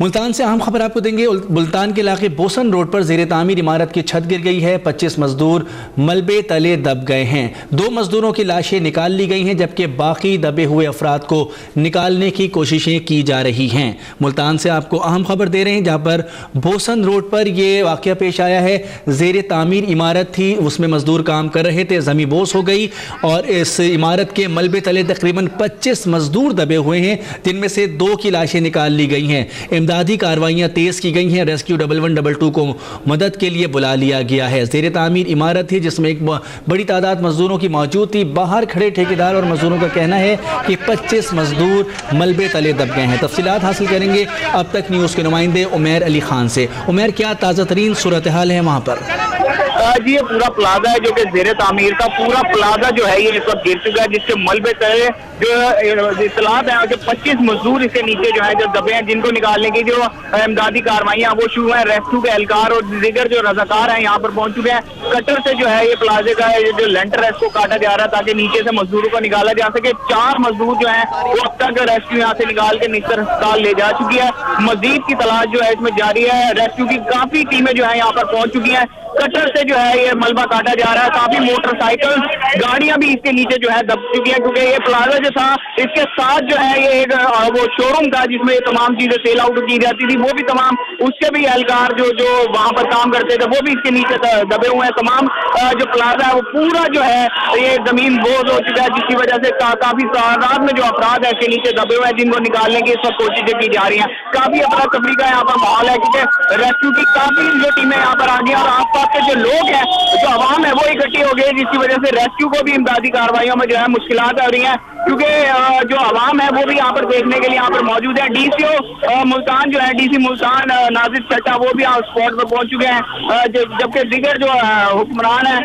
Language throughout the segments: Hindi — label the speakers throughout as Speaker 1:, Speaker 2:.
Speaker 1: मुल्तान से अहम खबर आपको देंगे। मुल्तान के इलाके बोसन रोड पर ज़ेरे तामीर इमारत की छत गिर गई है। 25 मजदूर मलबे तले दब गए हैं। 2 मजदूरों की लाशें निकाल ली गई हैं, जबकि बाकी दबे हुए अफराद को निकालने की कोशिशें की जा रही हैं। मुल्तान से आपको अहम खबर दे रहे हैं, जहाँ पर बोसन रोड पर यह वाक़या पेश आया है। ज़ेरे तामीर इमारत थी, उसमें मजदूर काम कर रहे थे, ज़मीन बोस हो गई और इस इमारत के मलबे तले तकरीबन 25 मजदूर दबे हुए हैं, जिनमें से 2 की लाशें निकाल ली गई हैं। इमदादी कार्रवाइयाँ तेज़ की गई हैं। रेस्क्यू 1112 को मदद के लिए बुला लिया गया है। ज़ेरे तामीर इमारत थी जिसमें एक बड़ी तादाद मजदूरों की मौजूद थी। बाहर खड़े ठेकेदार और मजदूरों का कहना है कि 25 मजदूर मलबे तले दब गए हैं। तफसीलात हासिल करेंगे अब तक न्यूज़ के नुमाइंदे उमैर अली खान से। उमैर, क्या ताज़ा तरीन सूरत हाल है वहाँ पर?
Speaker 2: जी, ये पूरा प्लाजा है जो कि ज़ेरे तामीर का पूरा प्लाजा जो है ये इस वक्त गिर चुका है, जिसके मलबे तले जो इतलात है कि 25 मजदूर इसके नीचे जो है जो दबे हैं, जिनको निकालने की जो इमदादी कार्रवाइयाँ वो शुरू हैं। रेस्क्यू के एहलकार और दीगर जो रजाकार हैं यहाँ पर पहुंच चुके हैं। कटर से जो है ये प्लाजे का जो लेंटर है इसको काटा जा रहा है ताकि नीचे से मजदूरों को निकाला जा सके। 4 मजदूर जो है वो अब तक रेस्क्यू यहाँ से निकाल के निस्तर अस्पताल ले जा चुकी है। मजीद की तलाश जो है इसमें जारी है। रेस्क्यू की काफी टीमें जो है यहाँ पर पहुंच चुकी हैं। कटर से जो है ये मलबा काटा जा रहा है। काफी मोटरसाइकिल गाड़ियां भी इसके नीचे जो है दब चुकी हैं, क्योंकि ये प्लाजा जो था इसके साथ जो है ये एक वो शोरूम था जिसमें ये तमाम चीजें सेल आउट की जाती थी। वो भी तमाम उसके भी एहलकार जो वहां पर काम करते थे वो भी इसके नीचे दबे हुए हैं। तमाम जो प्लाजा है वो पूरा जो है ये जमीन बोझ हो चुका है, जिसकी वजह से काफी तादाद में जो अफराद है इसके नीचे दबे हुए हैं, जिनको निकालने की सब कोशिशें की जा रही हैं। काफी अफरा तफरी का यहाँ पर माहौल है, क्योंकि रेस्क्यू की काफी जो टीमें यहाँ पर आ गई और आसपास के जो लोग हैं, जो आवाम है वो इकट्ठी हो गई, जिसकी वजह से रेस्क्यू को भी इमदादी कार्रवाइयों में जो है मुश्किलात आ रही हैं, क्योंकि जो आवाम है वो भी यहाँ पर देखने के लिए यहाँ पर मौजूद है। डीसीओ मुल्तान जो है, डीसी मुल्तान नाजिर चट्टा, वो भी यहाँ स्पॉट पर पहुंच चुके हैं, जबकि दीगर जो हुक्मरान है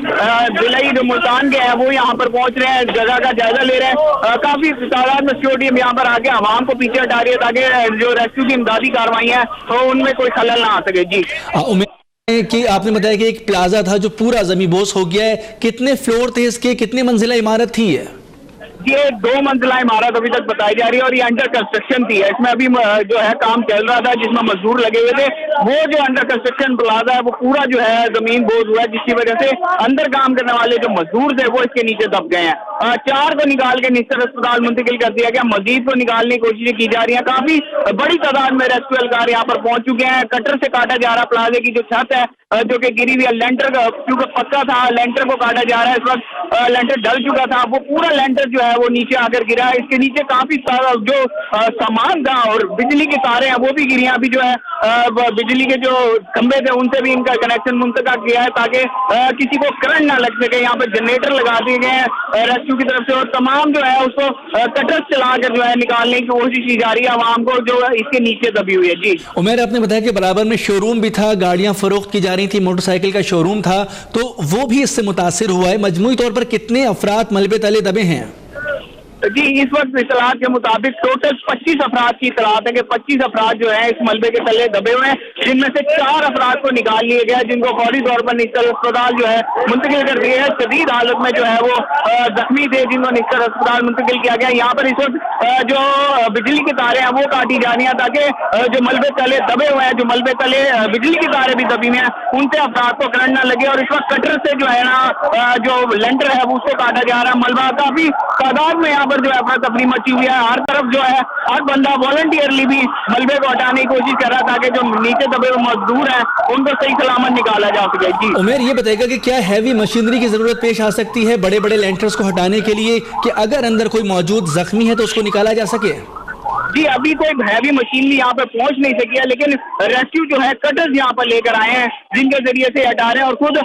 Speaker 2: जिले जो मुल्तान के हैं वो यहाँ पर पहुंच रहे हैं, जगह का जायजा ले रहे हैं। काफी तादाद में सिक्योरिटी यहाँ पर आके आवाम को पीछे हटा रही है ताकि जो रेस्क्यू की इमदादी कार्रवाई है तो उनमें कोई खलल ना आ सके। जी,
Speaker 1: कि आपने बताया कि एक प्लाजा था जो पूरा जमीबोस हो गया है। कितने फ्लोर थे इसके, कितनी मंजिला इमारत थी ये?
Speaker 2: ये 2 मंजिला इमारत अभी तक बताई जा रही है और ये अंडर कंस्ट्रक्शन थी। इसमें अभी जो है काम चल रहा था जिसमें मजदूर लगे हुए थे। वो जो अंडर कंस्ट्रक्शन प्लाजा है वो पूरा जो है जमीन बोझ हुआ है, जिसकी वजह से अंदर काम करने वाले जो मजदूर थे वो इसके नीचे दब गए हैं। 4 को निकाल के निस्तर अस्पताल मुंतकिल कर दिया गया। मजीद को निकालने की कोशिशें की जा रही है। काफी बड़ी तादाद में रेस्क्यू एहलकार यहाँ पर पहुंच चुके हैं। कटर से काटा जा रहा प्लाजे की जो छत है जो कि गिरी हुई है। लेंटर क्योंकि पक्का था, लेंटर को काटा जा रहा है। इस वक्त लेंटर डल चुका था, वो पूरा लेंटर जो है वो नीचे आकर गिरा है। इसके नीचे काफी सारा जो सामान था और बिजली की तारें हैं वो भी गिरी हैं। अभी जो है बिजली के जो खंभे थे उनसे भी इनका कनेक्शन मुंतका किया है ताकि किसी को करंट ना लग सके। यहाँ पर जनरेटर लगा दिए गए हैं रेस्क्यू की तरफ से और तमाम जो है उसको कटर चलाकर जो है निकालने की कोशिश की जा रही है आवाम को जो इसके नीचे दबी हुई है। जी
Speaker 1: उमैर, आपने बताया कि बराबर में शोरूम भी था, गाड़ियां फरोख्त की जा रही थी, मोटरसाइकिल का शोरूम था, तो वो भी इससे मुतासिर हुआ है। मजमूई तौर पर कितने अफराद मलबे तले दबे हैं?
Speaker 2: जी, इस वक्त इतलात के मुताबिक टोटल 25 अफराद की इतलात है कि 25 अफराद जो है इस मलबे के तले दबे हुए हैं, जिनमें से 4 अफराद को निकाल लिया गया, जिनको फौरी तौर पर निस्तर अस्पताल जो है मुंतकिल कर दिया है। शदीद हालत में जो है वो जख्मी थे, जिनको निस्तर अस्पताल मुंतकिल किया गया। यहाँ पर इस वक्त जो बिजली की तारें हैं वो काटी जा रही हैं ताकि जो मलबे तले दबे हुए हैं, जो मलबे तले बिजली की तारें भी दबी हुई हैं, उनसे अफराद को करंट ना लगे। और इस वक्त कटर से जो है ना जो लेंटर है वो उसको काटा जा रहा है। मलबा काफी तादाद में यहाँ पर जो है अफरा तफरी मची हुई है। हर तरफ जो है हर बंदा वॉलंटियरली भी मलबे को हटाने की कोशिश कर रहा है ताकि जो नीचे दबे हुए मजदूर हैं उनको सही सलामत निकाला जा सके। जी
Speaker 1: उमैर, ये बताएगा कि क्या हैवी मशीनरी की जरूरत पेश आ सकती है बड़े बड़े लेंटर्स को हटाने के लिए, कि अगर अंदर कोई मौजूद जख्मी है तो उसको निकाला जा सके?
Speaker 2: जी, अभी कोई हैवी मशीनरी यहाँ पर पहुंच नहीं सकी है, लेकिन रेस्क्यू जो है कटर्स यहाँ पर लेकर आए हैं जिनके जरिए से हटा रहे हैं और खुद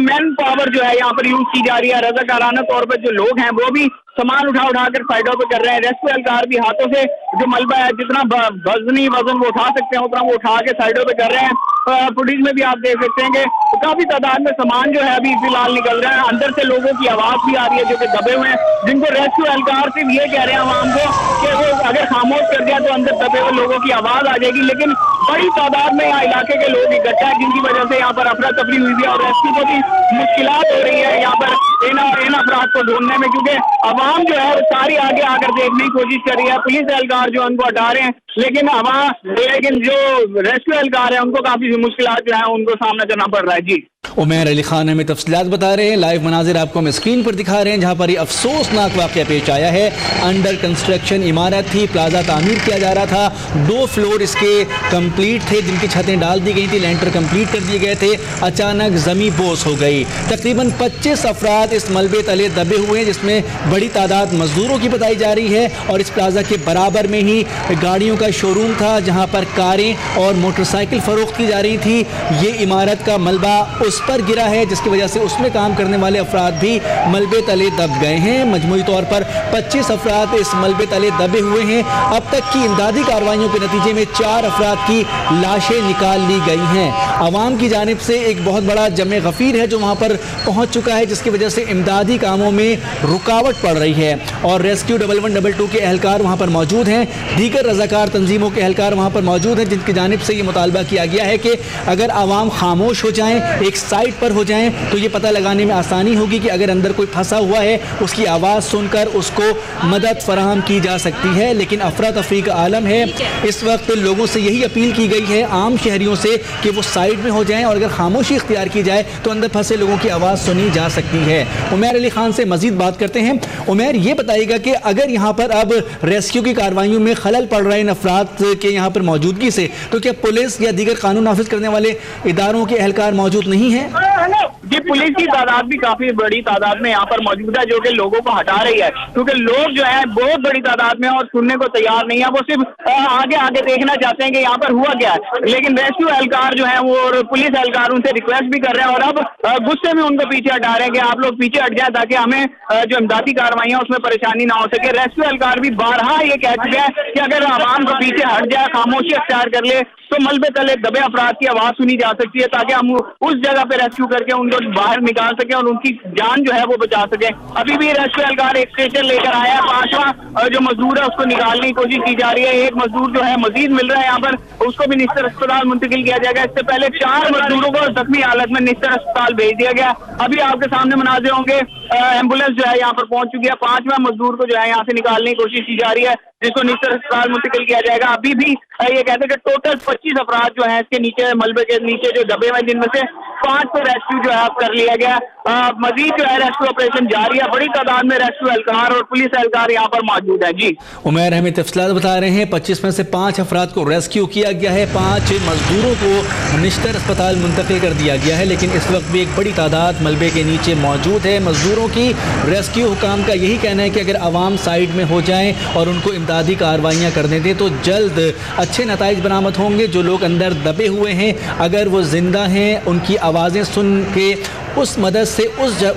Speaker 2: मैन पावर जो है यहाँ पर यूज की जा रही है। रज़ाकाराना तौर पर जो लोग हैं वो भी सामान उठा कर साइडों पे कर रहे हैं। रेस्क्यू एहलकार भी हाथों से जो मलबा है जितना वजनी वजन वो उठा सकते हैं उतना वो उठा के साइडों पे कर रहे हैं। फुटेज में भी आप देख सकते हैं कि काफी तादाद में सामान जो है अभी फिलहाल निकल रहा है। अंदर से लोगों की आवाज भी आ रही है जो कि दबे हुए हैं, जिनको रेस्क्यू एहलकार सिर्फ ये कह रहे हैं आवाम को कि वो अगर खामोश कर दिया तो अंदर दबे हुए लोगों की आवाज आ जाएगी। लेकिन बड़ी तादाद में यहाँ इलाके के लोग इकट्ठा है, जिनकी वजह से यहाँ पर अफरा तफरी हुई है और रेस्क्यू को भी मुश्किलात हो रही है यहाँ पर इन अफराद को ढूंढने में, क्योंकि अब आवाम जो है सारी आगे आकर देखने की कोशिश कर रही है। पुलिस एहलकार जो है उनको हटा रहे हैं, लेकिन जो रेस्क्यू एहलकार है उनको काफी मुश्किलात जो है उनको सामना करना पड़ रहा है। जी
Speaker 1: उमैर अली खान हमें तफसीलात बता रहे हैं। लाइव मनाजिर आपको हम स्क्रीन पर दिखा रहे हैं जहां पर ये अफसोसनाक वाक़या पेश आया है। अंडर कंस्ट्रक्शन इमारत थी, प्लाजा तामीर किया जा रहा था, 2 फ्लोर इसके कंप्लीट थे जिनकी छतें डाल दी गई थी, लेंटर कंप्लीट कर दिए गए थे। अचानक ज़मीं बोस हो गई। तकरीबन 25 अफराद इस मलबे तले दबे हुए हैं, जिसमें बड़ी तादाद मजदूरों की बताई जा रही है। और इस प्लाजा के बराबर में ही गाड़ियों का शोरूम था जहाँ पर कारें और मोटरसाइकिल फरोख्त की जा रही थी। ये इमारत का मलबा उस पर गिरा है जिसकी वजह से उसमें काम करने वाले अफराद भी मलबे तले दब गए हैं। मजमूई तौर पर 25 अफराद इस मलबे तले दबे हुए हैं। अब तक की इमदादी कार्रवाइयों के नतीजे में 4 अफराद की लाशें निकाल ली गई हैं। अवाम की जानिब से एक बहुत बड़ा जमे गफीर है जो वहाँ पर पहुँच चुका है, जिसकी वजह से इमदादी कामों में रुकावट पड़ रही है। और रेस्क्यू 1112 के एहलकार वहाँ पर मौजूद हैं, दीगर रजाकार तंजीमों के एहलकार वहाँ पर मौजूद हैं, जिनकी जानिब से ये मुतालबा किया गया है कि अगर आवाम खामोश हो जाएं, एक साइड पर हो जाएं, तो ये पता लगाने में आसानी होगी कि अगर अंदर कोई फंसा हुआ है उसकी आवाज़ सुनकर उसको मदद फराहम की जा सकती है। लेकिन अफरा तफरी का आलम है। इस वक्त लोगों से यही अपील की गई है, आम शहरियों से, कि वो साइड में हो जाएं और अगर खामोशी इख्तियार की जाए तो अंदर फंसे लोगों की आवाज़ सुनी जा सकती है। उमैर अली खान से मजीद बात करते हैं। उमैर, ये बताइएगा कि अगर यहाँ पर अब रेस्क्यू की कार्रवाइयों में खलल पड़ रहे इन अफराद के यहाँ पर मौजूदगी से, तो क्या पुलिस या दीगर कानून नाफिज करने वाले इदारों के एहलकार मौजूद नहीं हैं?
Speaker 2: जी, पुलिस की तादाद भी काफी बड़ी तादाद में यहाँ पर मौजूद है, जो कि लोगों को हटा रही है, क्योंकि लोग जो है बहुत बड़ी तादाद में और सुनने को तैयार नहीं है। वो सिर्फ आगे आगे देखना चाहते हैं कि यहाँ पर हुआ क्या है। लेकिन रेस्क्यू एहलकार जो है वो और पुलिस एहलकार उनसे रिक्वेस्ट भी कर रहे हैं और अब गुस्से में उनको पीछे हटा रहे हैं कि आप लोग पीछे हट जाए ताकि हमें जो इमदादी कार्रवाइयाँ उसमें परेशानी ना हो सके। रेस्क्यू एहलकार भी बारहा ये कह चुके हैं कि अगर आवाम को पीछे हट जाए, खामोशी अख्तियार कर ले, तो मलबे तले दबे अफराद की आवाज सुनी जा सकती है, ताकि हम उस जगह पे रेस्क्यू करके उनको बाहर निकाल सके और उनकी जान जो है वो बचा सके। अभी भी रेस्क्यू एहलकार एक स्टेशन लेकर आया है, 5वां जो मजदूर है उसको निकालने की कोशिश की जा रही है। एक मजदूर जो है मजीद मिल रहा है यहाँ पर, उसको भी निस्तर अस्पताल मुंतकिल किया जाएगा। इससे पहले 4 मजदूरों को जख्मी हालत में निस्तर अस्पताल भेज दिया गया। अभी आपके सामने मनाजिर होंगे, एम्बुलेंस जो है यहाँ पर पहुंच चुकी है। 5वां मजदूर को जो है यहाँ से निकालने की कोशिश की जा रही है, जिसको निस्तर अस्पताल मुंतकिल किया जाएगा। अभी भी ये कहते हैं कि टोटल 25 अफराद जो है इसके नीचे, मलबे के नीचे जो दबे हुए, जिनमें से 5 को रेस्क्यू जो है कर लिया गया। मजीद जो है रेस्क्यू ऑपरेशन जारी है। बड़ी तादाद में रेस्क्यू एहलकार और पुलिस एहलकार यहाँ पर मौजूद है। जी
Speaker 1: उमैर हमें तफसीलात बता रहे हैं। 25 में से 5 अफराद को रेस्क्यू किया गया है, 5 मजदूरों को निश्तर अस्पताल मुंतकिल कर दिया गया है। लेकिन इस वक्त भी एक बड़ी तादाद मलबे के नीचे मौजूद है मजदूरों की। रेस्क्यू हुकाम का यही कहना है कि अगर आवाम साइड में हो जाएं और उनको इमदादी कार्रवाइयाँ करने दें तो जल्द अच्छे नताइज बरामद होंगे। जो लोग अंदर दबे हुए हैं, अगर वो जिंदा हैं, उनकी आवाज़ें सुन के उस मदद से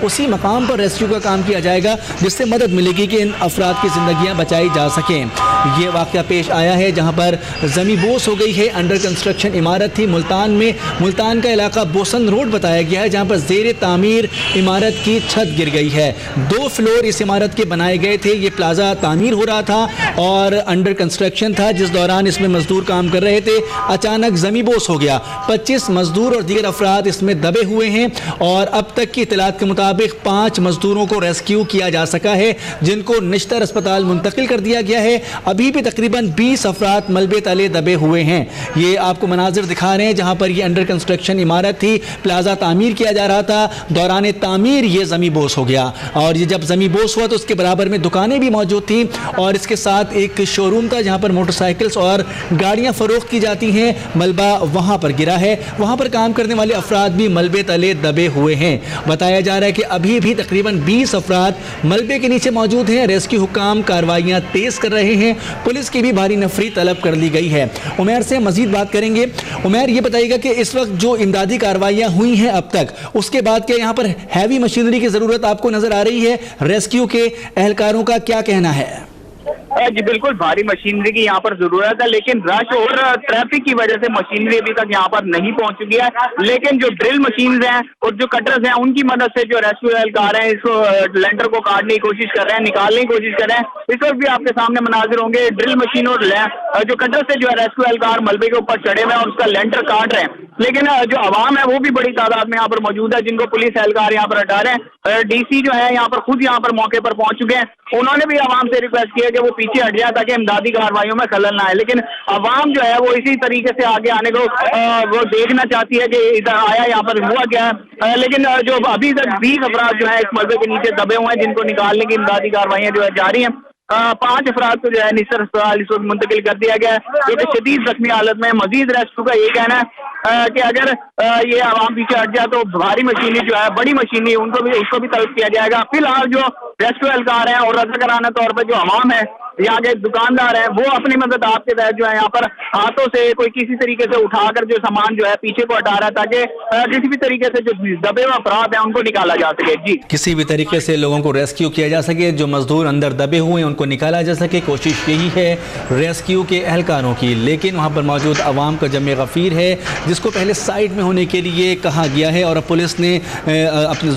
Speaker 1: उसी मकाम पर रेस्क्यू का काम किया जाएगा, जिससे मदद मिलेगी कि इन अफराद की ज़िंदगियाँ बचाई जा सकें। ये वाक़या पेश आया है जहाँ पर ज़मीन बोस हो गई है। अंडर कंस्ट्रक्शन इमारत थी मुल्तान में। मुल्तान का इलाका बोसन रोड बताया गया है, जहाँ पर ज़ेर तामीर इमारत की छत गिर गई है। 2 फ्लोर इस इमारत के बनाए गए थे। ये प्लाजा तामीर हो रहा था और अंडर कंस्ट्रक्शन था, जिस दौरान इसमें मजदूर काम कर रहे थे। अचानक ज़मीन बोस हो गया। 25 मजदूर और दीगर अफराद इसमें दबे हुए हैं और अब तक की इतलात के मुताबिक 5 मजदूरों को रेस्क्यू किया जा सका है, जिनको निश्तर अस्पताल मुंतकिल कर दिया गया है। अभी भी तकरीबन 20 अफराद मलबे तले दबे हुए हैं। ये आपको मनाजिर दिखा रहे हैं जहां पर ये अंडर कंस्ट्रक्शन इमारत थी, प्लाजा तामीर किया जा रहा था। दौरान तामीर ये ज़मीन बोस हो गया और ये जब ज़मीन बोस हुआ तो उसके बराबर में दुकानें भी मौजूद थी और इसके साथ एक शोरूम था जहां पर मोटरसाइकिल्स और गाड़ियां फरोख्त की जाती हैं। मलबा वहां पर गिरा है। वहां पर काम करने वाले अफराद भी मलबे तले दबे हुए हैं। बताया जा रहा है कि अभी भी तकरीबन 20 अफराद मलबे के नीचे मौजूद हैं। रेस्क्यू हुकाम कार्रवाइयां तेज कर रहे हैं। पुलिस की भी भारी नफरी तलब कर ली गई है। उमैर से मजीद बात करेंगे। उमैर, ये बताइएगा कि इस वक्त जो इमदादी कार्रवाइयां हुई हैं अब तक, उसके बाद क्या यहाँ पर हैवी मशीनरी की जरूरत आपको नजर आ रही है? रेस्क्यू के एहलकारों का क्या कहना है?
Speaker 2: जी बिल्कुल, भारी मशीनरी की यहाँ पर जरूरत है, लेकिन रश और ट्रैफिक की वजह से मशीनरी अभी तक यहाँ पर नहीं पहुंच चुकी है। लेकिन जो ड्रिल मशीन हैं और जो कटर्स हैं, उनकी मदद से जो रेस्क्यू एहलकार हैं इसको लेंटर को काटने की कोशिश कर रहे हैं, निकालने की कोशिश कर रहे हैं। इस वक्त भी आपके सामने मनाजिर होंगे, ड्रिल मशीन और जो कटर से जो है रेस्क्यू एहलकार मलबे के ऊपर चढ़े हुए हैं और उसका लेंटर काट रहे हैं। लेकिन जो आवाम है वो भी बड़ी तादाद में यहाँ पर मौजूद है, जिनको पुलिस एहलकार यहाँ पर हटा रहे हैं। डीसी जो है यहाँ पर खुद यहाँ पर मौके पर पहुंच चुके हैं उन्होंने भी आवाम से रिक्वेस्ट किया कि वो पीछे हट जाए ताकि इमदादी कार्रवाइयों में खलल ना आए, लेकिन आवाम जो है वो इसी तरीके से आगे आने को वो देखना चाहती है कि इधर आया यहाँ पर हुआ क्या है। लेकिन जो अभी तक 20 अफराद जो है इस मलबे के नीचे दबे हुए हैं जिनको निकालने की इमदादी कार्रवाइयाँ जो है जारी हैं। 5 अफराद को जो है निस्तर अस्पताल इस वक्त मुंतकिल कर दिया गया है जो कि शदीद जख्मी हालत में। मजीद रेस्क्यू का ये कहना है कि अगर ये आवाम पीछे हट जाए तो भारी मशीनरी जो है, बड़ी मशीनरी, उसको भी तलब किया जाएगा। फिलहाल जो रेस्क्यू एहलकार हैं और रज़ाकाराना तौर पर जो आवाम है, यहाँ के दुकानदार हैं, वो अपनी मदद आपके तहत जो है यहाँ पर हाथों से कोई किसी तरीके से उठाकर जो सामान जो है पीछे को हटा रहा है ताकि किसी भी तरीके से जो दबे हुए अफराद हैं उनको निकाला जा सके। जी,
Speaker 1: किसी भी तरीके से लोगों को रेस्क्यू किया जा सके, जो मजदूर अंदर दबे हुए हैं उनको निकाला जा सके, कोशिश यही है रेस्क्यू के एहलकारों की। लेकिन वहाँ पर मौजूद आवाम का जमे गफीर है जिसको पहले साइड में होने के लिए कहा गया है और अब पुलिस ने अपने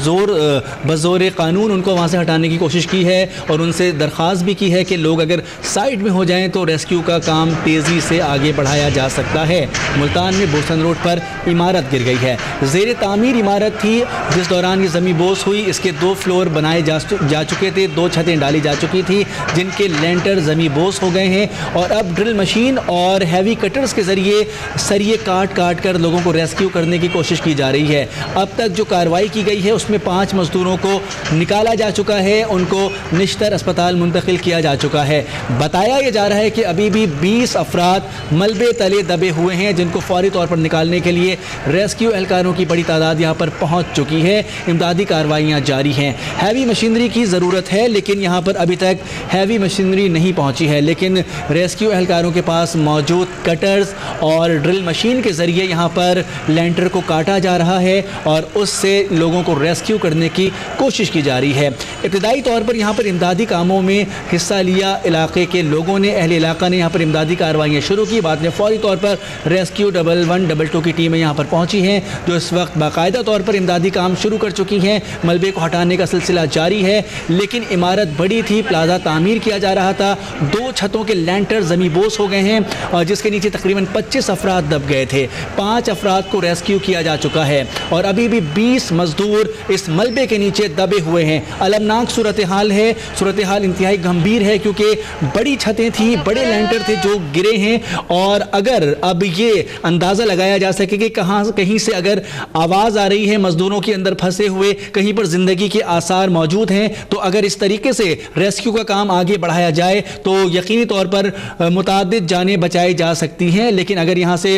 Speaker 1: बज़ोर कानून उनको वहाँ से हटाने की कोशिश की है और उनसे दरख्वास्त भी की है कि लोग अगर साइड में हो जाएं तो रेस्क्यू का काम तेज़ी से आगे बढ़ाया जा सकता है। मुल्तान में बोसन रोड पर इमारत गिर गई है, ज़ेर तामीर इमारत थी जिस दौरान ये ज़मीन बोस हुई। इसके 2 फ्लोर बनाए जा चुके थे, 2 छतें डाली जा चुकी थी जिनके लेंटर ज़मीन बोस हो गए हैं और अब ड्रिल मशीन और हैवी कटर्स के ज़रिए सरिये काट कर लोगों को रेस्क्यू करने की कोशिश की जा रही है। अब तक जो कार्रवाई की गई है उसमें 5 मजदूरों को निकाला जा चुका है, उनको निश्तर अस्पताल मुंतकिल किया जा चुका है। बताया यह जा रहा है कि अभी भी 20 अफराद मलबे तले दबे हुए हैं जिनको फौरी तौर पर निकालने के लिए रेस्क्यू एहलकारों की बड़ी तादाद यहाँ पर पहुँच चुकी है। इमदादी कार्रवाइयाँ जारी हैं। हैवी मशीनरी की ज़रूरत है लेकिन यहाँ पर अभी तक हैवी मशीनरी नहीं पहुँची है, लेकिन रेस्क्यू एहलकारों के पास मौजूद कटर्स और ड्रिल मशीन के ज़रिए यहाँ पर लेंटर को काटा जा रहा है और उससे लोगों को रेस्क्यू करने की कोशिश की जा रही है। इब्तदाई तौर पर यहाँ पर इमदादी कामों में हिस्सा लिया इलाके के लोगों ने, अहले इलाका ने यहाँ पर इमदादी कार्रवाइयाँ शुरू की। बाद में फौरी तौर पर रेस्क्यू 112 की टीमें यहाँ पर पहुँची हैं जो इस वक्त बाकायदा तौर पर इमदादी काम शुरू कर चुकी हैं। मलबे को हटाने का सिलसिला जारी है लेकिन इमारत बड़ी थी, प्लाजा तामीर किया जा रहा था, 2 छतों के लेंटर ज़मीन बोस हो गए हैं और जिसके नीचे तकरीबन 25 अफराद दब गए थे। 5 अफराद को रेस्क्यू किया जा चुका है और अभी भी 20 मजदूर इस मलबे के नीचे दबे हुए हैं। अलमनाक सूरत हाल है, सूरत हाल इंतहाई गंभीर है क्योंकि बड़ी छतें थी, बड़े लेंटर थे जो गिरे हैं और अगर अब ये अंदाज़ा लगाया जा सके कि कहीं से अगर आवाज़ आ रही है मजदूरों के अंदर फंसे हुए, कहीं पर ज़िंदगी के आसार मौजूद हैं, तो अगर इस तरीके से रेस्क्यू का काम आगे बढ़ाया जाए तो यकीनी तौर पर मुतादिद जानें बचाई जा सकती हैं। लेकिन अगर यहाँ से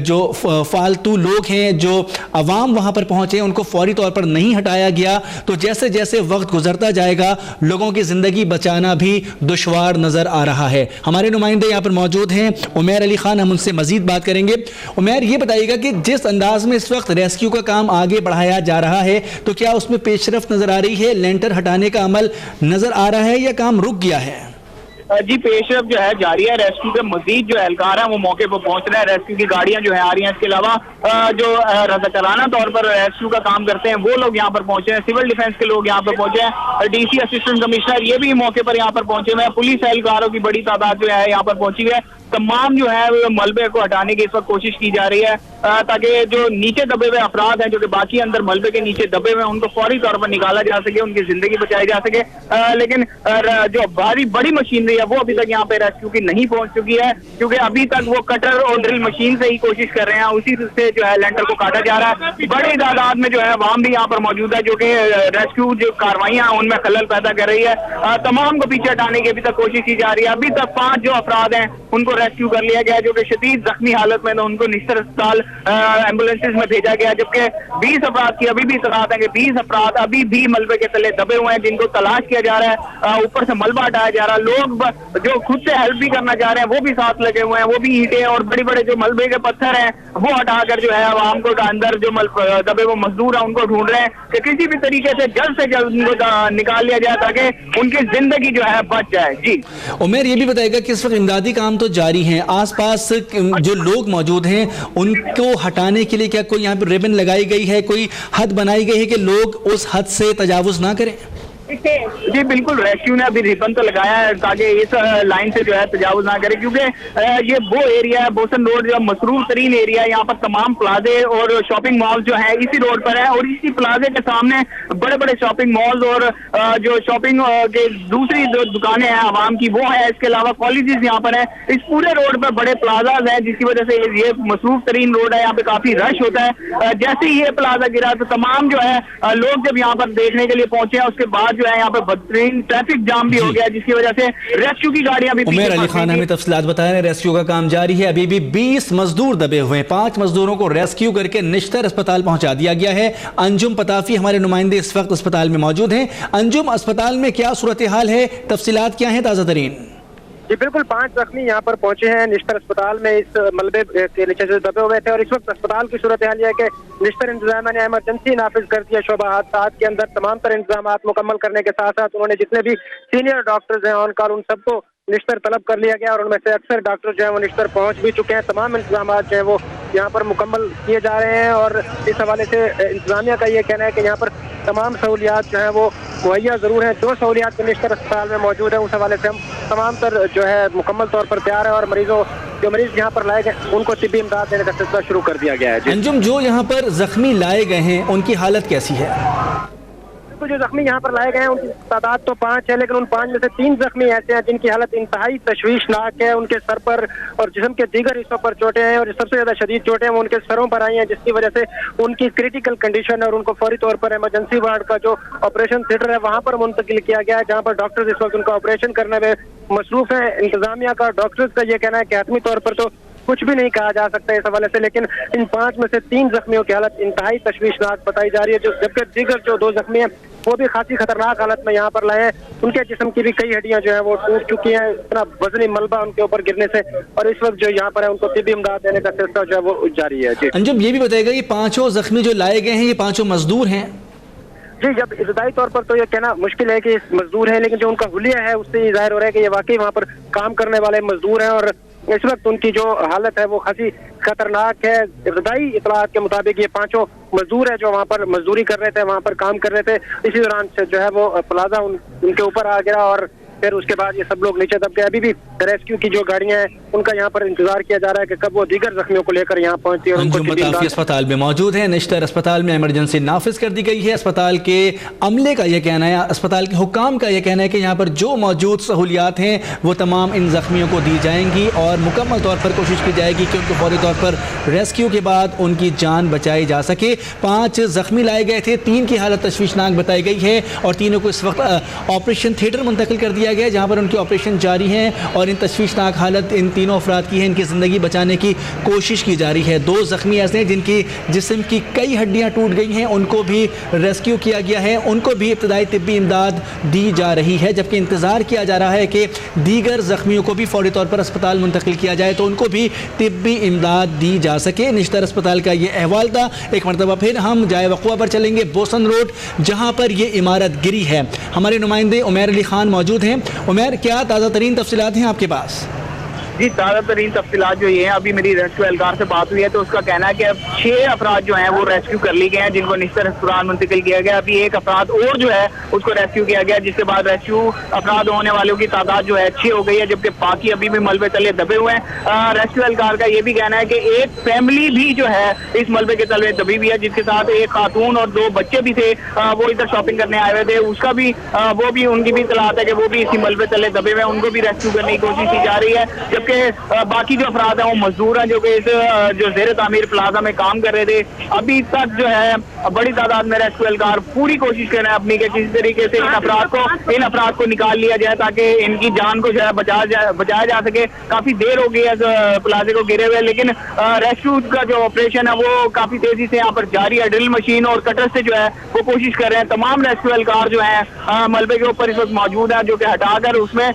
Speaker 1: जो फालतू लोग हैं, जो अवाम वहाँ पर पहुँचे, उनको फौरी तौर पर नहीं हटाया गया तो जैसे जैसे वक्त गुजरता जाएगा लोगों की ज़िंदगी बचाना भी दुश्वार नज़र आ रहा है। हमारे नुमाइंदे यहाँ पर मौजूद हैं, उमैर अली खान, हम उनसे मज़ीद बात करेंगे। उमैर, ये बताइएगा कि जिस अंदाज में इस वक्त रेस्क्यू का काम आगे बढ़ाया जा रहा है तो क्या उसमें पेशरफ्त नज़र आ रही है, लेंटर हटाने का अमल नज़र आ रहा है या काम रुक गया है?
Speaker 2: जी, पेशरफ जो है जारी है। रेस्क्यू के मजीद जो एहलकार हैं वो मौके पर पहुंच रहे हैं, रेस्क्यू की गाड़ियां जो है आ रही हैं। इसके अलावा जो रज़ाकाराना तौर पर रेस्क्यू का काम करते हैं वो लोग यहाँ पर पहुंचे हैं, सिविल डिफेंस के लोग यहाँ पर पहुंचे हैं, डीसी असिस्टेंट कमिश्नर ये भी मौके पर यहाँ पर पहुंचे हुए हैं, पुलिस एहलकारों की बड़ी तादाद जो है यहाँ पर पहुंची हुई है। तमाम जो है मलबे को हटाने की इस वक्त कोशिश की जा रही है ताकि जो नीचे दबे हुए अफराद हैं जो कि बाकी अंदर मलबे के नीचे दबे हुए हैं उनको फौरी तौर पर निकाला जा सके, उनकी जिंदगी बचाई जा सके। लेकिन जो बड़ी मशीनरी है वो अभी तक यहाँ पे रेस्क्यू की नहीं पहुंच चुकी है क्योंकि अभी तक वो कटर और ड्रिल मशीन से ही कोशिश कर रहे हैं, उसी से जो है लेंटर को काटा जा रहा है। बड़ी तादाद में जो है अवाम भी यहाँ पर मौजूद है जो कि रेस्क्यू जो कार्रवाइयाँ उनमें खलल पैदा कर रही है। तमाम को पीछे हटाने की अभी तक कोशिश की जा रही है। अभी तक 5 जो अफराद हैं उनको रेस्क्यू कर लिया गया जो कि शदीद जख्मी हालत में, तो उनको निश्तर अस्पताल एम्बुलेंसेज में भेजा गया, जबकि 20 अफराद की अभी भी इत्तलात है कि 20 अफराद अभी भी मलबे के तले दबे हुए हैं जिनको तलाश किया जा रहा है। ऊपर से मलबा हटाया जा रहा है, लोग जो खुद से हेल्प भी करना चाह रहे हैं वो भी साथ लगे हुए हैं, वो भी ईंटें और बड़े बड़े जो मलबे के पत्थर हैं वो हटाकर जो है आवाम को अंदर जो दबे हुए मजदूर हैं उनको ढूंढ रहे हैं कि किसी भी तरीके से जल्द उनको निकाल लिया जाए ताकि उनकी जिंदगी जो है बच जाए। जी
Speaker 1: उमैर, ये भी बताएगा कि इस वक्त इमदादी काम तो जारी है, आसपास जो लोग मौजूद हैं उनको हटाने के लिए क्या कोई यहाँ पर रिबन लगाई गई है, कोई हद बनाई गई है कि लोग उस हद से तजावुज ना करें?
Speaker 2: जी बिल्कुल, रेस्क्यू ने अभी रिबन तो लगाया है ताकि इस लाइन से जो है तजावुज ना करे, क्योंकि ये वो एरिया है, बोसन रोड जो मसरूफ तरीन एरिया है। यहाँ पर तमाम प्लाजे और शॉपिंग मॉल जो है इसी रोड पर है, और इसी प्लाजे के सामने बड़े बड़े शॉपिंग मॉल्स और जो शॉपिंग के दूसरी जो दुकानें हैं आवाम की वो है। इसके अलावा कॉलेजेस यहाँ पर है। इस पूरे रोड पर बड़े प्लाजाज हैं, जिसकी वजह से ये मसरूफ तरीन रोड है, यहाँ पे काफी रश होता है। जैसे ही ये प्लाजा गिरा तो तमाम जो है लोग जब यहाँ पर देखने के लिए पहुंचे हैं, उसके बाद जो है यहाँ पे बदतरीन ट्रैफिक जाम भी हो गया, जिसकी वजह से रेस्क्यू की गाड़ियां भी।
Speaker 1: उमर अली खान हमें तफसीलात बता रहे हैं। रेस्क्यू का काम जारी है, अभी भी 20 मजदूर दबे हुए हैं। 5 मजदूरों को रेस्क्यू करके निश्तर अस्पताल पहुंचा दिया गया है। अंजुम पताफी हमारे नुमाइंदे इस वक्त अस्पताल में मौजूद हैं। अंजुम, अस्पताल में क्या सूरत हाल है, तफसीलात क्या है ताज़ा तरीन?
Speaker 3: जी बिल्कुल, 5 जख्मी यहाँ पर पहुंचे हैं निश्तर अस्पताल में, इस मलबे के नीचे से दबे हुए थे। और इस वक्त अस्पताल की सूरत हाल यह है कि निश्तर इंतजामिया ने इमरजेंसी नाफिज कर दिया। शोबा हादसात के अंदर तमाम तरह इंतजाम मुकम्मल करने के साथ साथ उन्होंने जितने भी सीनियर डॉक्टर्स हैं ऑन कॉल उन सबको निश्तर तलब कर लिया गया, और उनमें से अक्सर डॉक्टर जो है वो निश्तर पहुंच भी चुके हैं। तमाम इंतजाम जो है वो यहाँ पर मुकम्मल किए जा रहे हैं, और इस हवाले से इंतजामिया का ये कहना है कि यहाँ पर तमाम सहूलियात जो है वो मुहैया जरूर हैं। जो सहूलियात निश्तर अस्पताल में मौजूद है उस हवाले से हम तमाम तर जो है मुकम्मल तौर पर तैयार है, और जो मरीज यहाँ पर लाए गए उनको तिब्बी इमदाद देने का सिलसिला शुरू कर दिया गया है।
Speaker 1: अंजुम, जो यहाँ पर जख्मी लाए गए हैं उनकी हालत कैसी है?
Speaker 3: तो जो जख्मी यहाँ पर लाए गए हैं उनकी तादाद तो 5 है, लेकिन उन 5 में से 3 जख्मी ऐसे हैं जिनकी हालत इंतहाई तशवीशनाक है। उनके सर पर और जिस्म के दीगर हिस्सों पर चोटें हैं, और सबसे ज्यादा शदीद चोटें वो उनके सरों पर आई हैं, जिसकी वजह से उनकी क्रिटिकल कंडीशन है और उनको फौरी तौर पर इमरजेंसी वार्ड का जो ऑपरेशन थिएटर है वहाँ पर मुंतकिल किया गया है, जहाँ पर डॉक्टर्स इस वक्त उनका ऑपरेशन करने में मसरूफ है। इंतजामिया का, डॉक्टर्स का ये कहना है कि हतमी तौर पर तो कुछ भी नहीं कहा जा सकता इस हवाले से, लेकिन इन 5 में से 3 जख्मियों की हालत इंतहाई तशवीशनाक बताई जा रही है, जबकि दीगर जो 2 जख्मी हैं वो भी खासी खतरनाक हालत में यहाँ पर लाए हैं। उनके जिस्म की भी कई हड्डियां जो है वो टूट चुकी हैं, इतना वजनी मलबा उनके ऊपर गिरने से, और इस वक्त जो यहाँ पर है उनको तिब्बी इमदाद देने का सिलसिला जो है वो जारी है। जी
Speaker 1: अंजुम, ये भी बताएगा ये 5 जख्मी जो लाए गए हैं ये 5 मजदूर हैं?
Speaker 3: जी, जब इब्तदाई तौर पर तो ये कहना मुश्किल है कि मजदूर है, लेकिन जो उनका हुलिया है उससे ये जाहिर हो रहा है कि ये वाकई वहाँ पर काम करने वाले मजदूर हैं, और इस वक्त उनकी जो हालत है वो खासी खतरनाक है। इब्तदाई इतलात के मुताबिक ये 5 मजदूर है जो वहाँ पर मजदूरी कर रहे थे, वहाँ पर काम कर रहे थे। इसी दौरान से जो है वो प्लाजा उनके ऊपर आ गया, और फिर उसके बाद ये सब लोग नीचे दब गए। अभी भी रेस्क्यू की जो गाड़ियां हैं उनका यहाँ पर इंतजार किया जा रहा है कि कब वो दीगर जख्मियों को लेकर यहाँ पहुंचती है।
Speaker 1: अंजुम पताफी अस्पताल में मौजूद है। निश्तर अस्पताल में इमरजेंसी नाफिज कर दी गई है। अस्पताल के अमले का यह कहना है, अस्पताल के हुकाम का यह कहना है कि यहाँ पर जो मौजूद सहूलियात हैं वो तमाम इन जख्मियों को दी जाएंगी, और मुकम्मल तौर पर कोशिश की जाएगी कि उनको फौरी तौर पर रेस्क्यू के बाद उनकी जान बचाई जा सके। 5 जख्मी लाए गए थे, 3 की हालत तशवीशनाक बताई गई है, और तीनों को इस वक्त ऑपरेशन थिएटर मुंतकिल कर दिया गया जहाँ पर उनके ऑपरेशन जारी हैं, और इन तशवीशनाक हालत इन तीनों अफराद की है। इनकी ज़िंदगी बचाने की कोशिश की जा रही है। 2 जख्मी ऐसे हैं जिनकी जिस्म की कई हड्डियां टूट गई हैं, उनको भी रेस्क्यू किया गया है, उनको भी इब्तदाई तिब्बी इमदाद दी जा रही है, जबकि इंतज़ार किया जा रहा है कि दीगर जख्मियों को भी फौरी तौर पर अस्पताल मुंतकिल किया जाए तो उनको भी तिब्बी इमदाद दी जा सके। निश्तर अस्पताल का ये अहवाल था। एक मरतबा फिर हम जाए वक़्वा पर चलेंगे, बोसन रोड जहाँ पर ये इमारत गिरी है। हमारे नुमाइंदे उमर अली खान मौजूद हैं। उमर, क्या ताज़ा तरीन तफसीलात हैं आपके पास?
Speaker 2: जी, ताज़ा तरीन तफसीलात जो ये हैं, अभी मेरी रेस्क्यू एहलकार से बात हुई है तो उसका कहना है कि अब 6 अफराद जो हैं वो रेस्क्यू कर लिए गए हैं, जिनको निश्तर अस्पताल मुंतकिल किया गया। अभी 1 अफराद और जो है उसको रेस्क्यू किया गया, जिसके बाद रेस्क्यू अफराद होने वालों की तादाद जो है 6 हो गई है, जबकि बाकी अभी भी मलबे तले दबे हुए हैं। रेस्क्यू एहलकार का ये भी कहना है कि एक फैमिली भी जो है इस मलबे के तले दबी हुई है, जिसके साथ एक खातून और 2 बच्चे भी थे, वो इधर शॉपिंग करने आए हुए थे। उसका भी उनकी भी इतलात है कि वो भी इसी मलबे तले दबे हुए हैं, उनको भी रेस्क्यू करने की कोशिश की जा रही है। जबकि बाकी जो अफराद हैं वो मजदूर हैं जो कि इस जो ज़ेरे तामीर प्लाजा में काम कर रहे थे। अभी तक जो है बड़ी तादाद में रेस्क्यू एहलकार पूरी कोशिश कर रहे हैं अपनी कि किसी तरीके से इन अफराद को निकाल लिया जाए ताकि इनकी जान को जो है बचाया जा सके। काफी देर हो गई है प्लाजे को गिरे हुए, लेकिन रेस्क्यू का जो ऑपरेशन है वो काफी तेजी से यहाँ पर जारी है। ड्रिल मशीन और कटर से जो है वो कोशिश कर रहे हैं। तमाम रेस्क्यू एहलकार जो है मलबे के ऊपर इस वक्त मौजूद है, जो कि हटाकर उसमें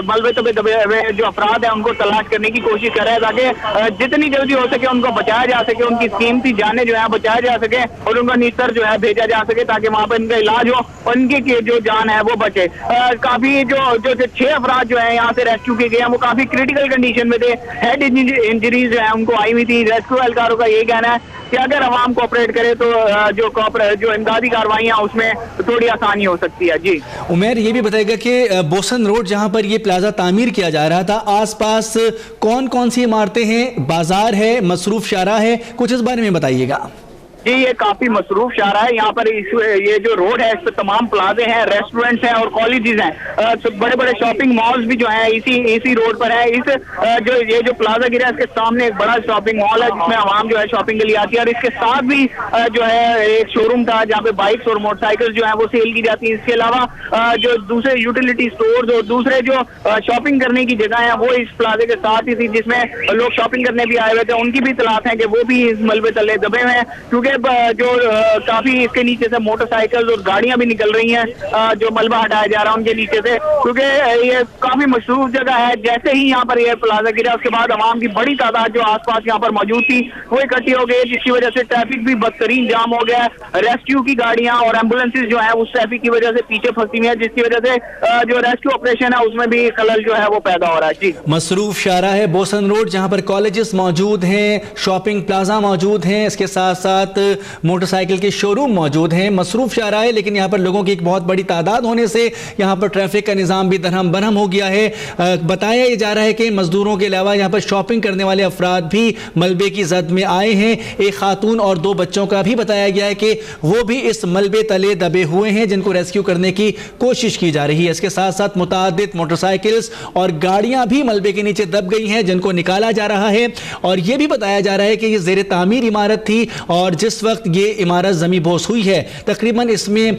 Speaker 2: मलबे दबे हुए जो अफराद हैं उनको तलाश करने की कोशिश कर रहे हैं ताकि जितनी जल्दी हो सके उनको बचाया जा सके, उनकी कीमती जानें जो है बचाया जा सके और उनको नीतर जो है भेजा जा सके ताकि वहाँ पर इनका इलाज हो और इनकी जो जान है वो बचे। काफी जो 6 अफराद जो है यहाँ से रेस्क्यू किए गए हैं वो काफी क्रिटिकल कंडीशन में थे, हेड इंजरीज जो है उनको आई हुई थी। रेस्क्यू एहलकारों का यही कहना है कि अगर अवाम कोऑपरेट करे तो जो इमदादी कार्रवाइयाँ उसमें थोड़ी आसानी हो सकती है। जी
Speaker 1: उमेर, ये भी बताएगा कि बोसन रोड जहां पर ये प्लाजा तामीर किया जा रहा था, आसपास कौन कौन सी इमारतें हैं, बाजार है, मसरूफ शारा है, कुछ इस बारे में बताइएगा।
Speaker 2: जी ये काफी मसरूफ शारा है। यहाँ पर ये जो रोड है इस पर तमाम प्लाजे हैं, रेस्टोरेंट्स हैं और कॉलेजेस हैं। तो बड़े बड़े शॉपिंग मॉल्स भी जो हैं इसी रोड पर है। ये जो प्लाजा गिरा है इसके सामने एक बड़ा शॉपिंग मॉल है जिसमें आवाम जो है शॉपिंग के लिए आती है और इसके साथ भी जो है एक शोरूम था जहाँ पे बाइक्स और मोटरसाइकिल जो है वो सेल की जाती है। इसके अलावा जो दूसरे यूटिलिटी स्टोर्स और दूसरे जो शॉपिंग करने की जगह है वो इस प्लाजे के साथ ही थी जिसमें लोग शॉपिंग करने भी आए हुए थे। उनकी भी तलाश है कि वो भी इस मलबे तले दबे हुए हैं क्योंकि जो काफी इसके नीचे से मोटरसाइकिल और गाड़ियां भी निकल रही हैं जो मलबा हटाया जा रहा है उनके नीचे से, क्योंकि ये काफी मशहूर जगह है। जैसे ही यहाँ पर ये प्लाजा गिरा उसके बाद आवाम की बड़ी तादाद जो आसपास यहाँ पर मौजूद थी वो इकट्ठी हो गई जिसकी वजह से ट्रैफिक भी बदतरीन जाम हो गया। रेस्क्यू की गाड़ियां और एम्बुलेंसेज जो है उस ट्रैफिक की वजह से पीछे फंसी हुई है जिसकी वजह से जो रेस्क्यू ऑपरेशन है उसमें भी खलल जो है वो पैदा हो रहा है। जी
Speaker 1: मसरूफ शारा है बोसन रोड जहां पर कॉलेजेस मौजूद हैं, शॉपिंग प्लाजा मौजूद हैं, इसके साथ साथ मोटरसाइकिल के शोरूम मौजूद हैं। मसरूफ शारा है लेकिन यहाँ पर लोगों की एक बहुत बड़ी तादाद होने से यहाँ पर ट्रैफिक का निज़ाम भी दरहम बरहम हो गया है। बताया जा रहा है कि मजदूरों के अलावा यहाँ पर शॉपिंग करने वाले अफराद भी मलबे की जद में आए हैं। एक खातून और 2 बच्चों का भी बताया गया है कि वो भी इस मलबे तले दबे हुए हैं जिनको रेस्क्यू करने की कोशिश की जा रही है। इसके साथ साथ मुतादिद मोटरसाइकिल्स और गाड़ियां भी मलबे के नीचे दब गई हैं जिनको निकाला जा रहा है। और यह भी बताया जा रहा है कि यह ज़ेर तामीर इमारत थी और जिस वक्त ये इमारत ज़मी बोस हुई है तकरीबन इसमें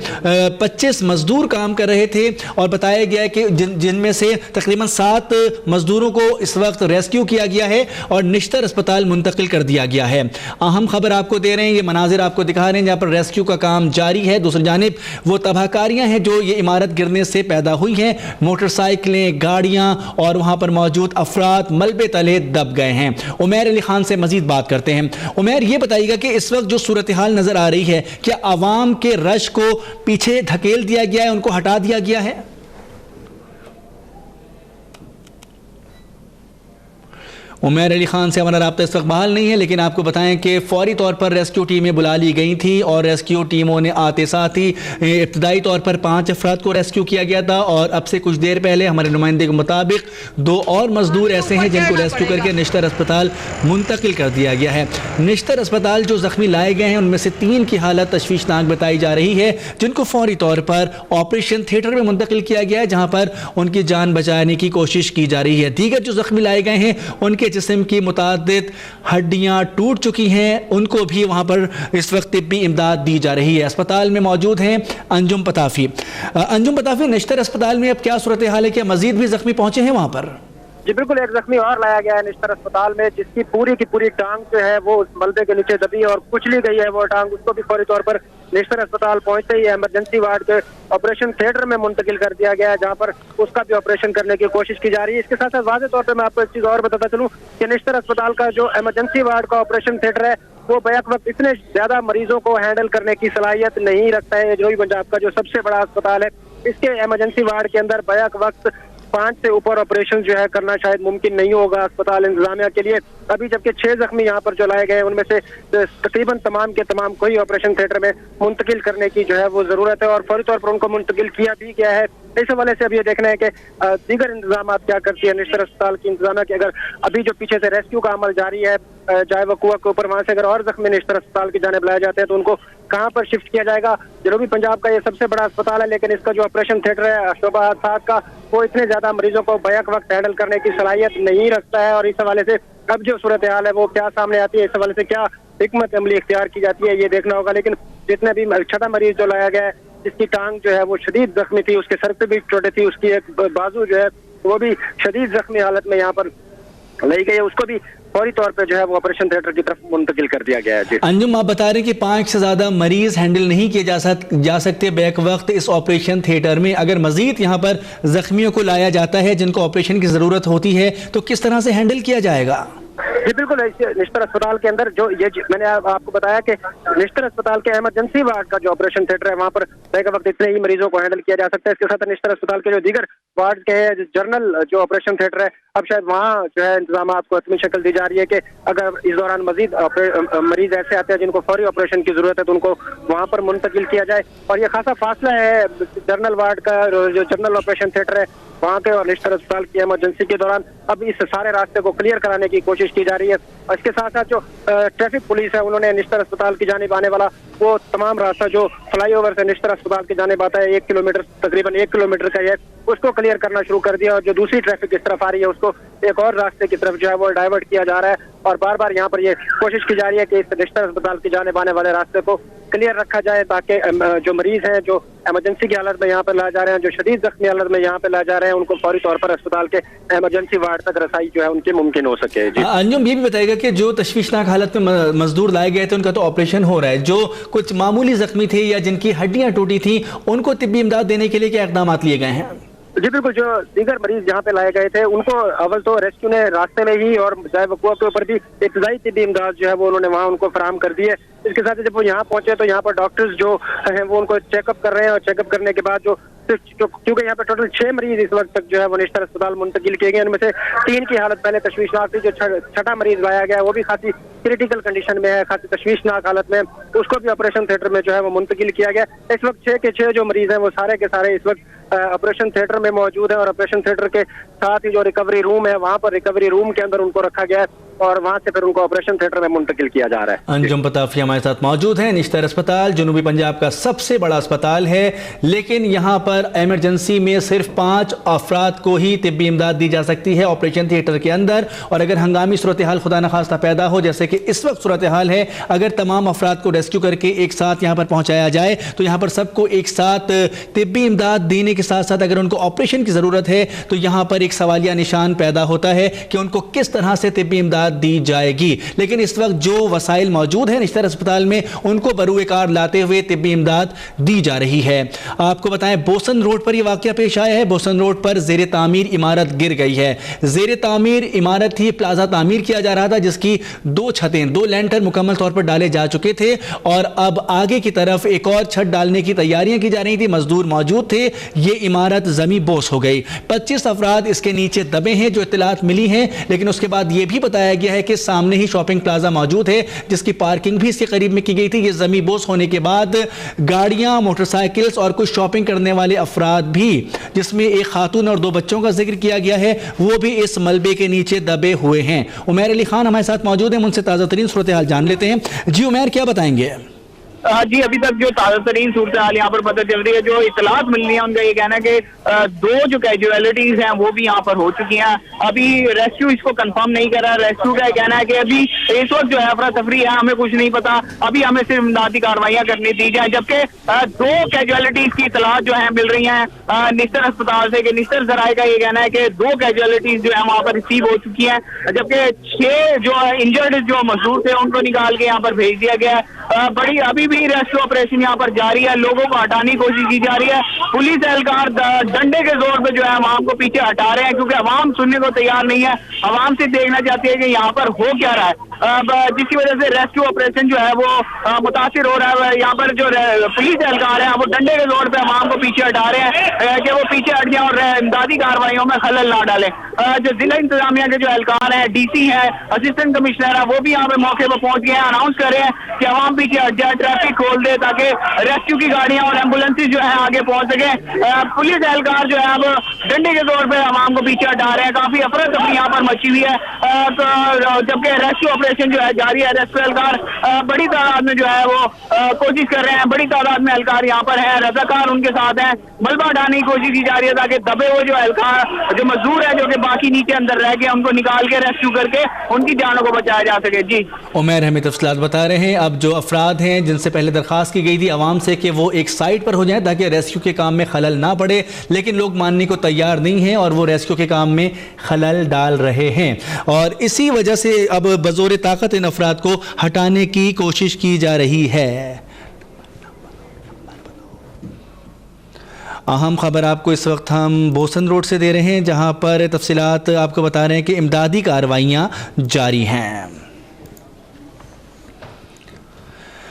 Speaker 1: 25 मजदूर काम कर रहे थे और बताया गया है कि जिनमें से तकरीबन 7 मजदूरों को इस वक्त रेस्क्यू किया गया है और निश्तर अस्पताल मुंतकिल कर दिया गया है। अहम खबर आपको दे रहे हैं, ये मनाजिर आपको दिखा रहे हैं जहाँ पर रेस्क्यू का काम जारी है। दूसरी जानिब वो तबाहकारियाँ हैं जो ये इमारत गिरने से पैदा हुई हैं, मोटरसाइकिलें, गाड़ियाँ और वहाँ पर मौजूद अफराद मलबे तले दब गए हैं। उमैर अली खान से मजीद बात करते हैं। उमैर, ये बताइएगा कि इस वक्त जो सूरत हाल नजर आ रही है, क्या आवाम के रश को पीछे धकेल दिया गया है, उनको हटा दिया गया है? उमैर अली खान से हमारा राब्ता इस वक्त बहाल नहीं है, लेकिन आपको बताएं कि फौरी तौर पर रेस्क्यू टीमें बुला ली गई थी और रेस्क्यू टीमों ने आते साथ ही इब्तदाई तौर पर 5 अफराद को रेस्क्यू किया गया था और अब से कुछ देर पहले हमारे नुमाइंदे के मुताबिक 2 और मजदूर ऐसे हैं जिनको रेस्क्यू करके निश्तर अस्पताल मुंतकिल कर दिया गया है। निश्तर अस्पताल जो जख्मी लाए गए हैं उनमें से 3 की हालत तशवीशनाक बताई जा रही है जिनको फौरी तौर पर ऑपरेशन थिएटर में मुंतकिल किया गया है जहाँ पर उनकी जान बचाने की कोशिश की जा रही है। दीगर जो जख्मी लाए गए हैं उनके जिस्म की मुतादिद हड्डियां टूट चुकी हैं, उनको भी वहां पर इस वक्त तिब्बी इमदाद दी जा रही है। अस्पताल में मौजूद हैं अंजुम पताफी। अंजुम पताफी, निश्तर अस्पताल में अब क्या सूरत हाल है, क्या मजीद भी जख्मी पहुंचे हैं वहां पर?
Speaker 3: जी बिल्कुल, एक जख्मी और लाया गया है निश्तर अस्पताल में जिसकी पूरी की पूरी टांग जो है वो उस मलबे के नीचे दबी और कुचली गई है वो टांग। उसको भी फौरी तौर पर निश्तर अस्पताल पहुंचते ही इमरजेंसी वार्ड के ऑपरेशन थिएटर में मुंतकिल कर दिया गया है जहां पर उसका भी ऑपरेशन करने की कोशिश की जा रही है। इसके साथ साथ वाज़ेह तौर पर मैं आपको एक चीज और बताता चलूं कि निश्तर अस्पताल का जो इमरजेंसी वार्ड का ऑपरेशन थिएटर है वो बैक वक्त इतने ज्यादा मरीजों को हैंडल करने की सलाहियत नहीं रखता है। जो भी पंजाब का जो सबसे बड़ा अस्पताल है, इसके इमरजेंसी वार्ड के अंदर बैक वक्त 5 से ऊपर ऑपरेशन जो है करना शायद मुमकिन नहीं होगा अस्पताल इंतजामिया के लिए। अभी जबकि 6 जख्मी यहाँ पर जो लाए गए उनमें से तकरीबन तमाम के तमाम कोई ऑपरेशन थिएटर में मुंतकिल करने की जो है वो जरूरत है और फौरी तौर पर उनको मुंतकिल किया भी गया है। इस हवाले से अब ये देखना है कि दीगर इंतजाम क्या करती है निश्तर अस्पताल की इंतजामिया की। अगर अभी जो पीछे से रेस्क्यू का अमल जारी है जाए वकुआ के ऊपर, वहां से अगर और जख्मी निश्तर अस्पताल की जानिब लाए जाते हैं तो उनको कहाँ पर शिफ्ट किया जाएगा। जनूबी पंजाब का ये सबसे बड़ा अस्पताल है लेकिन इसका जो ऑपरेशन थिएटर है शोबा हादसात का वो इतने ज्यादा मरीजों को बैक वक्त हैंडल करने की सलाहियत नहीं रखता है। और इस हवाले से अब जो सूरत हाल है वो क्या सामने आती है, इस हवाले से क्या हिकमत अमली इख्तियार की जाती है, ये देखना होगा। लेकिन जितने भी छठा मरीज जो लाया गया है जिसकी टांग जो है वो शदीद जख्मी थी, उसके सर पे भी चोटें थी, उसकी एक बाजू जो है वो भी शदीद जख्मी हालत में यहाँ पर लाई गई है, उसको भी फौरी तौर पे जो है वो ऑपरेशन थिएटर की तरफ मुंतकिल कर दिया गया है। जी
Speaker 1: अंजुम, आप बता रहे हैं कि 5 से ज्यादा मरीज हैंडल नहीं किए जा सकते बैक वक्त इस ऑपरेशन थिएटर में। अगर मजीद यहाँ पर जख्मियों को लाया जाता है जिनको ऑपरेशन की जरूरत होती है तो किस तरह से हैंडल किया जाएगा?
Speaker 3: जी बिल्कुल, निश्तर अस्पताल के अंदर जो ये मैंने आपको बताया कि निश्तर अस्पताल के इमरजेंसी वार्ड का जो ऑपरेशन थिएटर है वहाँ पर बैक वक्त इतने ही मरीजों को हैंडल किया जा सकता है। इसके साथ निश्तर अस्पताल के जो दीगर वार्ड के हैं, जनरल जो ऑपरेशन थिएटर है, अब शायद वहाँ जो है इंतजाम आपको इतनी शक्ल दी जा रही है कि अगर इस दौरान मजीद मरीज ऐसे आते हैं जिनको फौरी ऑपरेशन की जरूरत है तो उनको वहाँ पर मुंतकिल किया जाए। और ये खासा फासला है जनरल वार्ड का, जो जनरल ऑपरेशन थिएटर है वहाँ के और निश्तर अस्पताल की इमरजेंसी के दौरान अब इस सारे रास्ते को क्लियर कराने की कोशिश की जा रही है। इसके साथ साथ जो ट्रैफिक पुलिस है उन्होंने निश्तर अस्पताल की जानिब आने वाला वो तमाम रास्ता जो फ्लाईओवर से निश्तर अस्पताल की जानिब आता है 1 किलोमीटर, तकरीबन 1 किलोमीटर का है, उसको क्लियर करना शुरू कर दिया। और जो दूसरी ट्रैफिक इस तरफ आ रही है उसको एक और रास्ते की तरफ जो है वो डाइवर्ट किया जा रहा है। और बार बार यहाँ पर ये कोशिश की जा रही है कि इस निश्तर अस्पताल की जानिब आने वाले रास्ते को क्लियर रखा जाए ताकि जो मरीज हैं जो इमरजेंसी की हालत में यहाँ पर लाए जा रहे हैं, जो शदीद जख्मी हालत में यहाँ पे लाए जा रहे हैं, उनको फौरी तौर पर अस्पताल के इमरजेंसी वार्ड तक रसाई जो है उनकी मुमकिन हो सके।
Speaker 1: अंजुम, ये भी बताएगा कि जो तशवीशनाक हालत में मजदूर लाए गए थे उनका तो ऑपरेशन हो रहा है, जो कुछ मामूली जख्मी थे या जिनकी हड्डियां टूटी थी उनको तिब्बी इमदाद देने के लिए क्या इकदाम लिए गए हैं?
Speaker 3: जी बिल्कुल, जो दीगर मरीज जहाँ पे लाए गए थे उनको अव्वल तो रेस्क्यू ने रास्ते में ही और जाए वकुआ के ऊपर भी इब्तदाई तिब्बी इमदाद जो है वो उन्होंने वहाँ उनको फराहम कर दी है। इसके साथ ही जब वो यहाँ पहुंचे तो यहाँ पर डॉक्टर्स जो हैं वो उनको चेकअप कर रहे हैं और चेकअप करने के बाद जो क्योंकि यहाँ पे टोटल 6 मरीज इस वक्त तक जो है वो निश्तर अस्पताल मुंतकिल किए गए, उनमें से 3 की हालत पहले तशवीशनाक थी। जो छठा मरीज लाया गया वो भी खासी क्रिटिकल कंडीशन में है, खासी तशवीशनाक हालत में, उसको भी ऑपरेशन थिएटर में जो है वो मुंतकिल किया गया। इस वक्त 6 के 6 जो मरीज हैं वो सारे के सारे इस वक्त ऑपरेशन थिएटर में मौजूद है और ऑपरेशन थिएटर के साथ ही जो रिकवरी रूम है वहाँ पर रिकवरी रूम के अंदर उनको रखा गया है और वहां से फिर उनको ऑपरेशन थिएटर में मुंतकिल किया जा रहा है।
Speaker 1: अंजुम पताफी हमारे साथ मौजूद हैं। निश्तर अस्पताल जनूबी पंजाब का सबसे बड़ा अस्पताल है, लेकिन यहाँ पर इमरजेंसी में सिर्फ 5 अफराद को ही तिब्बी इमदाद दी जा सकती है ऑपरेशन थिएटर के अंदर। और अगर हंगामी सूरत हाल खुदा न खास्ता पैदा हो, जैसे कि इस वक्त सूरत हाल है, अगर तमाम अफराद को रेस्क्यू करके एक साथ यहाँ पर पहुँचाया जाए तो यहाँ पर सबको एक साथ तिब्बी इमदाद देने के साथ साथ अगर उनको ऑपरेशन की ज़रूरत है तो यहाँ पर एक सवालिया निशान पैदा होता है कि उनको किस तरह से तिब्बी इमदाद दी जाएगी। लेकिन इस वक्त जो वसाइल मौजूद है निश्तर अस्पताल में उनको बरूए कार लाते हुए तिब्बी इमदाद दी जा रही है। आपको बताएं बोसन रोड पर यह वाकया पेश आया है। बोसन रोड पर जेर तामीर इमारत गिर गई है। जेर तामीर इमारत थी, प्लाजा तामीर किया जा रहा था जिसकी 2 छतें, 2 लैंटर मुकम्मल तौर पर डाले जा चुके थे और अब आगे की तरफ एक और छत डालने की तैयारियां की जा रही थी। मजदूर मौजूद थे, ये इमारत जमी बोस हो गई। 25 अफराद इसके नीचे दबे हैं जो इत्तलात मिली हैं, लेकिन उसके बाद यह भी बताया गया है कि सामने ही शॉपिंग प्लाजा मौजूद है जिसकी पार्किंग भी इसके करीब में की गई थी। ये जमी बोस होने के बाद गाड़ियां, मोटरसाइकिल्स और कुछ शॉपिंग करने वाले अफराद भी, जिसमें एक खातून और 2 बच्चों का जिक्र किया गया है, वो भी इस मलबे के नीचे दबे हुए हैं। उमैर अली खान हमारे साथ मौजूद हैं, उनसे ताज़ा तरीन सूरत हाल जान लेते हैं। जी उमैर, क्या बताएंगे?
Speaker 2: जी अभी तक जो ताज़ा तरीन सूरत हाल यहाँ पर पता चल रही है, जो इतलात मिल रही है उनका ये कहना है कि 2 जो कैजुअलिटीज हैं वो भी यहाँ पर हो चुकी हैं। अभी रेस्क्यू इसको कंफर्म नहीं कर रहा। रेस्क्यू का कहना है कि अभी इस वक्त जो है अफरा तफरी है, हमें कुछ नहीं पता, अभी हमें सिर्फ इमदादी कार्रवाइयाँ करनी दी जाए। जबकि 2 कैजुअलिटीज की इतलात जो है मिल रही है निश्तर अस्पताल से, कि निश्तर जराए का ये कहना है कि 2 कैजुअलिटीज जो है वहाँ पर रिसीव हो चुकी है, जबकि 6 जो इंजर्ड जो मजदूर थे उनको निकाल के यहाँ पर भेज दिया गया है। बड़ी अभी भी रेस्क्यू ऑपरेशन यहाँ पर जारी है, लोगों को हटाने की कोशिश की जा रही है। पुलिस एहलकार डंडे के जोर पे जो है अवाम को पीछे हटा रहे हैं, क्योंकि अवाम सुनने को तैयार नहीं है। अवाम से देखना चाहती है कि यहाँ पर हो क्या रहा है, जिसकी वजह से रेस्क्यू ऑपरेशन जो है वो मुतासिर हो रहा है। यहाँ पर जो पुलिस एहलकार है वो डंडे के जोर पे अवाम को पीछे हटा रहे हैं कि वो पीछे हट जाए और इमदादी कार्रवाइयों में खलल ना डालें। जो जिला इंतजामिया के जो एहलकार हैं, DC है, असिस्टेंट कमिश्नर है, वो भी यहाँ पे मौके पर पहुंच गए हैं, अनाउंस कर रहे हैं कि अवाम पीछे हट जाए, ट्रैफिक खोल दे ताकि रेस्क्यू की गाड़ियां और एम्बुलेंसेज जो है आगे पहुंच सके। पुलिस एहलकार जो है अब डंडे के तौर पे अवाम को पीछे हटा रहे हैं। काफी अफरा तफरी यहाँ पर मची हुई है, जबकि रेस्क्यू ऑपरेशन जो है जारी है। रेस्क्यू एहलकार बड़ी तादाद में जो है वो कोशिश कर रहे हैं, बड़ी तादाद में एहलकार यहाँ पर है, रजाकार उनके साथ हैं। मलबा हटाने की कोशिश की जा रही है ताकि दबे हुए जो एहलकार, जो मजदूर है, जो कि बाकी नीचे अंदर रह गए, उनको निकाल के रेस्क्यू करके उनकी जानों को बचाया जा सके। जी
Speaker 1: उमैर हमें तफसीलात बता रहे हैं। अब जो अफराद हैं जिनसे पहले दरखास्त की गई थी आवाम से कि वो एक साइड पर हो जाए ताकि रेस्क्यू के काम में खलल ना पड़े, लेकिन लोग मानने को तैयार नहीं हैं और वो रेस्क्यू के काम में खलल डाल रहे हैं, और इसी वजह से अब बज़ोर ताकत इन अफराद को हटाने की कोशिश की जा रही है। अहम खबर आपको इस वक्त हम बोसन रोड से दे रहे हैं, जहां पर तफसीलात आपको बता रहे हैं कि इमदादी कार्रवाइयाँ जारी हैं।